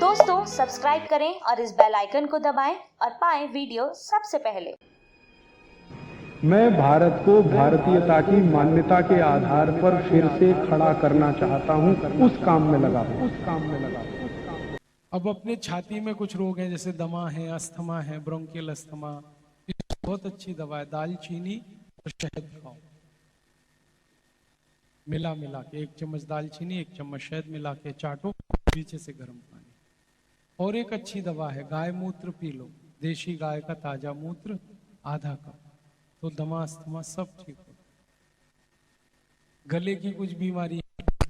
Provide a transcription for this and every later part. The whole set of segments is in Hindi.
दोस्तों सब्सक्राइब करें और इस बेल आइकन को दबाएं और पाएं वीडियो सबसे पहले। मैं भारत को भारतीयता की मान्यता के आधार पर फिर से खड़ा करना चाहता हूं, उस काम में लगा हूं। अब अपने छाती में कुछ रोग हैं जैसे दमा है, अस्थमा है, ब्रोंकियल अस्थमा, बहुत अच्छी दवा है। दालचीनी और शहद खाओ, मिला के 1 चम्मच दालचीनी 1 चम्मच शहद मिला के चाटो, पीछे से गर्म पानी। और एक अच्छी दवा है, गाय मूत्र पी लो, देशी गाय का ताजा मूत्र आधा कप, तो दमा अस्थमा सब ठीक हो। गले की कुछ बीमारी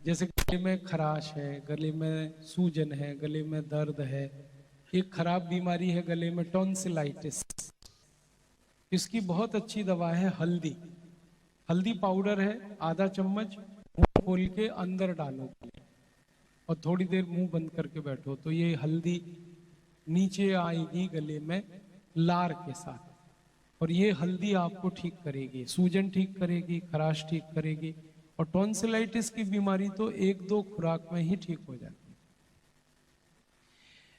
जैसे गले में खराश है, गले में सूजन है, गले में दर्द है, एक खराब बीमारी है गले में टॉन्सिलाइटिस, इसकी बहुत अच्छी दवा है हल्दी। हल्दी पाउडर है आधा चम्मच, मुंह खोल के अंदर डालो और थोड़ी देर मुंह बंद करके बैठो, तो ये हल्दी नीचे आएगी गले में लार के साथ, और ये हल्दी आपको ठीक करेगी, सूजन ठीक करेगी, खराश ठीक करेगी। और टॉन्सिलाइटिस की बीमारी तो 1-2 खुराक में ही ठीक हो जाती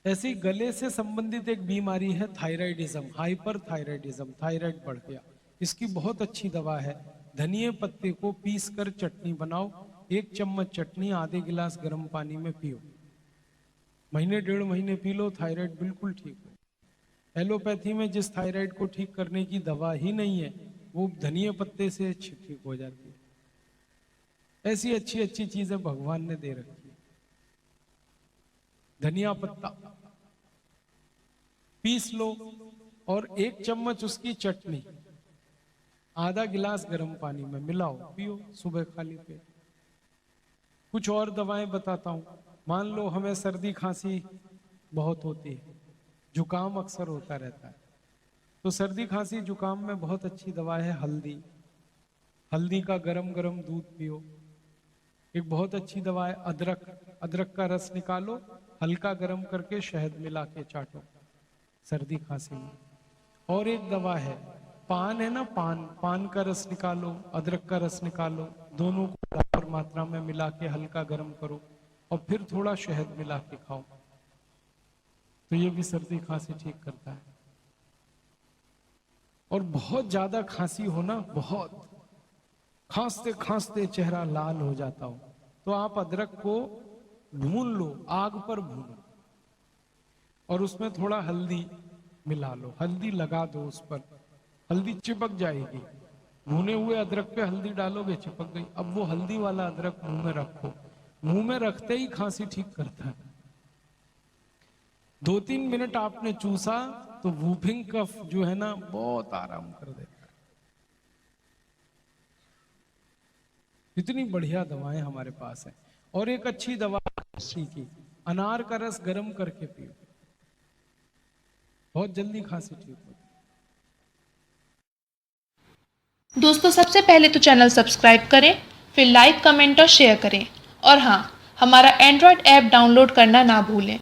है। ऐसी गले से संबंधित एक बीमारी है थायराइडिज्म, हाइपर थायराइडिज्म, थायराइड बढ़ गया, इसकी बहुत अच्छी दवा है। धनिये पत्ते को पीस कर चटनी बनाओ, 1 चम्मच चटनी आधे गिलास गर्म पानी में पियो, महीने 1.5 महीने पी लो, थायराइड बिल्कुल ठीक हो। एलोपैथी में जिस थायराइड को ठीक करने की दवा ही नहीं है, वो धनिये पत्ते से ठीक हो जाती है। ऐसी अच्छी अच्छी चीजें भगवान ने दे रखी है। धनिया पत्ता पीस लो और 1 चम्मच उसकी चटनी आधा गिलास गर्म पानी में मिलाओ, पियो सुबह खाली पेट। कुछ और दवाएं बताता हूं। मान लो हमें सर्दी खांसी बहुत होती है, जुकाम अक्सर होता रहता है, तो सर्दी खांसी जुकाम में बहुत अच्छी दवा है हल्दी। हल्दी का गरम गरम दूध पियो। एक बहुत अच्छी दवा है अदरक, अदरक का रस निकालो, हल्का गरम करके शहद मिला के चाटो सर्दी खांसी में। और एक दवा है पान है ना, पान का रस निकालो, अदरक का रस निकालो, दोनों को बराबर मात्रा में मिला के हल्का गर्म करो और फिर थोड़ा शहद मिला के खाओ, तो ये भी सर्दी खांसी ठीक करता है। और बहुत ज्यादा खांसी हो ना, बहुत खांसते खांसते चेहरा लाल हो जाता हो, तो आप अदरक को भून लो, आग पर भूनो और उसमें थोड़ा हल्दी मिला लो, हल्दी लगा दो उस पर, हल्दी चिपक जाएगी। भुने हुए अदरक पे हल्दी डालोगे, चिपक गई। अब वो हल्दी वाला अदरक मुंह में रखो, मुंह में रखते ही खांसी ठीक करता है। 2-3 मिनट आपने चूसा तो वूफिंग कफ जो है ना, बहुत आराम कर देता है। इतनी बढ़िया दवाएं हमारे पास है। और एक अच्छी दवा की, अनार का रस गर्म करके पियो, बहुत जल्दी खांसी ठीक होती है। दोस्तों सबसे पहले तो चैनल सब्सक्राइब करें, फिर लाइक, कमेंट और शेयर करें, और हाँ, हमारा एंड्रॉयड ऐप डाउनलोड करना ना भूलें।